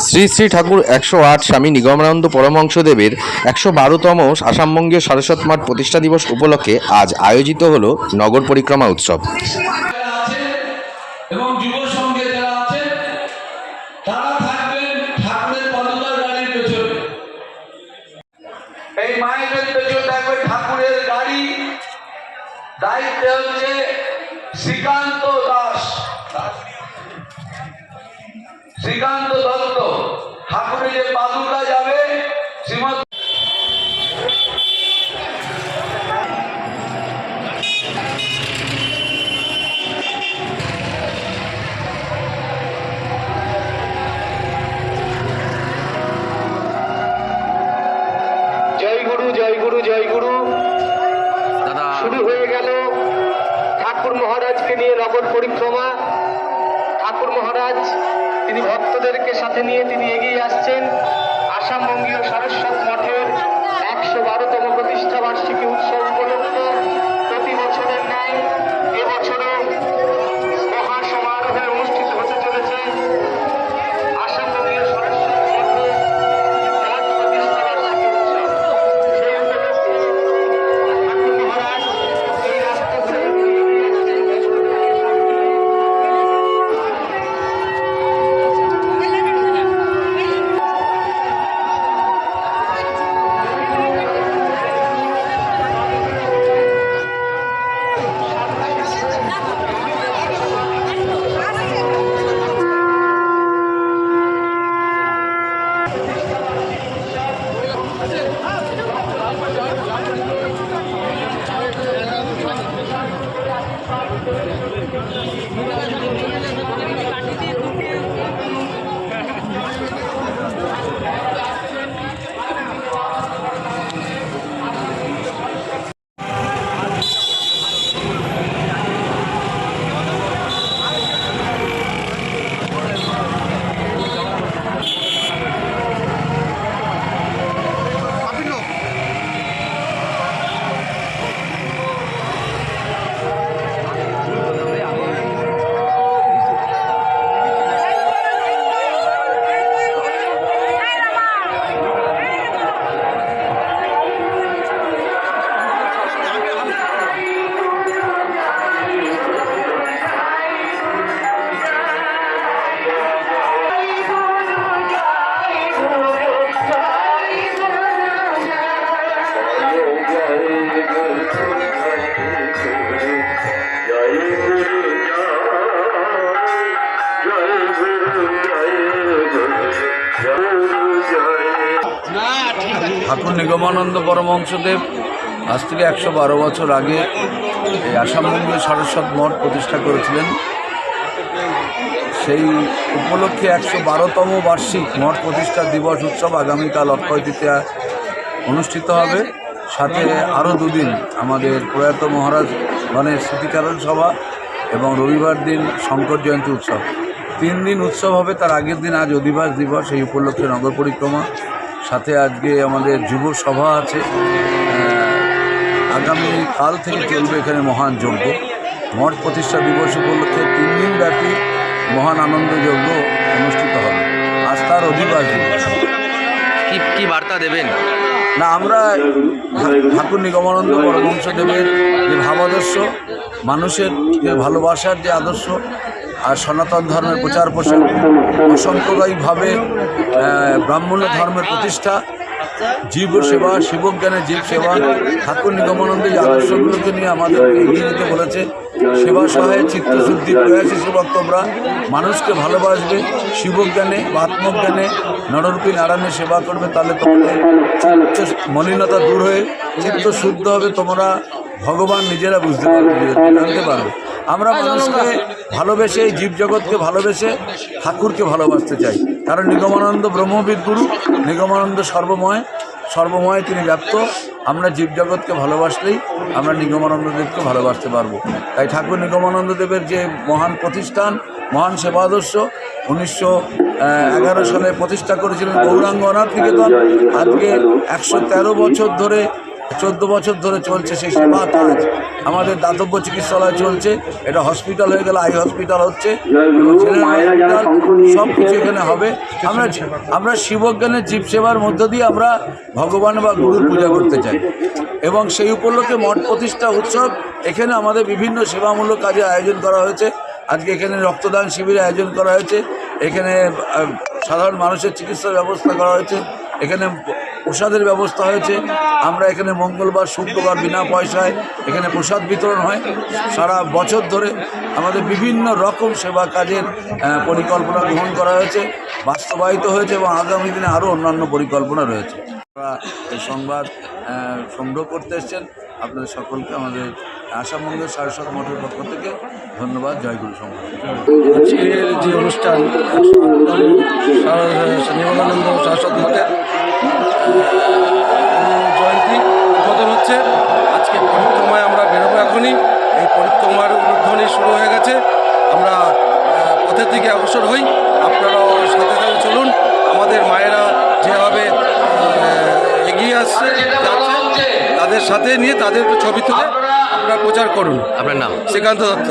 শ্রী শ্রী ঠাকুর 108 স্বামী নিগমানন্দ পরমহংসদেবের 112তম আসামবঙ্গীয় সারস্বত মঠ প্রতিষ্ঠা দিবস উপলক্ষে আজ আয়োজিত হল নগর পরিক্রমা উৎসব। এবং যুব সংঘে যারা আছেন তারা থাকবেন ঠাকুরের পদতল গাড়ির পেছনে। এই মায়েদের পেছনে থাকবে ঠাকুরের গাড়ি। দায়িত্বে হচ্ছে শ্রীকান্ত দাস, শ্রীকান্ত দত্ত। ঠাকুরের যে পাদুকা যাবে শ্রীমৎ জয় গুরু জয় গুরু জয় গুরু। শুরু হয়ে গেল ঠাকুর মহারাজকে নিয়ে নগর পরিক্রমা। ঠাকুর মহারাজ তিনি ভক্তদেরকে সাথে নিয়ে তিনি এগিয়ে আসছেন আসামবঙ্গীয় সারস্বত মঠের 112তম প্রতিষ্ঠা বার্ষিকী উৎসব উপলক্ষে। প্রতি বছরের ন্যায় এবছরও মহাসমারোহে অনুষ্ঠিত হতে চলেছে আসামবঙ্গীয় সারস্বত মঠের মঠ প্রতিষ্ঠা বার্ষিকী উৎসব। সেই উপলক্ষে ঠাকুর মহারাজ এই রাস্তা ধরে ঠাকুর নিগমানন্দ পরমহংসদেব আজ থেকে 112 বছর আগে এই আসামবঙ্গীয় সারস্বত মঠ প্রতিষ্ঠা করেছিলেন। সেই উপলক্ষে 112তম বার্ষিক মঠ প্রতিষ্ঠা দিবস উৎসব আগামীকাল অক্ষয় তৃতীয়া অনুষ্ঠিত হবে। সাথে আরও দুদিন আমাদের প্রয়াত মহারাজ গণের স্মৃতিচারণ সভা এবং রবিবার দিন শঙ্কর জয়ন্তী উৎসব। 3 দিন উৎসব হবে। তার আগের দিন আজ অধিবাস দিবস, এই উপলক্ষে নগর পরিক্রমা। সাথে আজকে আমাদের যুব সভা আছে। আগামী কাল থেকে চলবে এখানে মহান যজ্ঞ। মঠ প্রতিষ্ঠা দিবস উপলক্ষে 3 দিন ব্যাপী মহান আনন্দ যজ্ঞ অনুষ্ঠিত হবে। আজ তার অধিবাস দিবস। কি বার্তা দেবেন? না, আমরা ঠাকুর নিগমানন্দ পরমহংসদেবের যে ভাবাদর্শ, মানুষের যে ভালোবাসার যে আদর্শ আর সনাতন ধর্মের প্রচার প্রসার, অসাম্প্রদায়িকভাবে ব্রাহ্মণ্য ধর্মের প্রতিষ্ঠা, জীব সেবা, শিবজ্ঞানের জীব সেবা, ঠাকুর নিগমানন্দ যে আদর্শগুলোকে নিয়ে আমাদেরকে এগিয়ে নিতে বলেছে। সেবা সহায় চিত্তশুদ্ধি প্রয়াসী সেবক তোমরা মানুষকে ভালোবাসবে, শিবজ্ঞানে বা আত্মজ্ঞানে নররূপী নারায়ণের সেবা করবে, তাহলে তোমাদের মলিনতা দূর হয়ে চিত্ত শুদ্ধ হবে। তোমরা ভগবান নিজেরা বুঝতে পারবে, জানতে পারবে। আমরা মানুষকে ভালোবেসে, জীবজগৎকে ভালোবেসে ঠাকুরকে ভালোবাসতে চাই। কারণ নিগমানন্দ ব্রহ্মবিদ গুরু, নিগমানন্দ সর্বময় তিনি ব্যাপ্ত। আমরা জীবজগৎকে ভালোবাসলেই আমরা নিগমানন্দদেবকে ভালোবাসতে পারবো। তাই ঠাকুর নিগমানন্দদেবের যে মহান প্রতিষ্ঠান, মহান সেবাদর্শ 1911 সালে প্রতিষ্ঠা করেছিলেন গৌরাঙ্গ অনাথ নিকেতন। আজকে 113 বছর ধরে 14 বছর ধরে চলছে সেই সেবা কাজ। আমাদের দাতব্য চিকিৎসালয় চলছে, এটা হসপিটাল হয়ে গেলে আই হসপিটাল হচ্ছে এবং জেনারেল হসপিটাল, সব কিছু এখানে হবে। আমরা শিবজ্ঞানের জীব সেবার মধ্য দিয়ে আমরা ভগবান বা গুরুর পূজা করতে চাই এবং সেই উপলক্ষে মঠ প্রতিষ্ঠা উৎসব এখানে আমাদের বিভিন্ন সেবামূলক কাজে আয়োজন করা হয়েছে। আজকে এখানে রক্তদান শিবিরের আয়োজন করা হয়েছে, এখানে সাধারণ মানুষের চিকিৎসার ব্যবস্থা করা হয়েছে, এখানে প্রসাদের ব্যবস্থা হয়েছে। আমরা এখানে মঙ্গলবার শুক্রবার বিনা পয়সায় এখানে প্রসাদ বিতরণ হয়। সারা বছর ধরে আমাদের বিভিন্ন রকম সেবা কাজের পরিকল্পনা গ্রহণ করা হয়েছে, বাস্তবায়িত হয়েছে এবং আগামী দিনে আরও অন্যান্য পরিকল্পনা রয়েছে। আপনারা এই সংবাদ সংগ্রহ করতে এসেছেন, আপনাদের সকলকে আমাদের আসামবঙ্গের সারস্বত মঠের পক্ষ থেকে ধন্যবাদ। জয়গুরু সংবাদ। আজকের যে অনুষ্ঠান নিগমানন্দ সারস্বত মঠের জয়ন্তী উদ্বোধন হচ্ছে। আজকে পরিক্রমায় আমরা বেরোবো এখনই। এই পরিক্রমার উদ্বোধনী শুরু হয়ে গেছে। আমরা পথের দিকে অগ্রসর হই, আপনারাও সাথে সাথে চলুন। আমাদের মায়েরা যেভাবে এগিয়ে আসছে যাচ্ছে, তাদের সাথে নিয়ে তাদের ছবি তুলে আপনারা প্রচার করুন। আপনার নাম? শ্রীকান্ত দত্ত।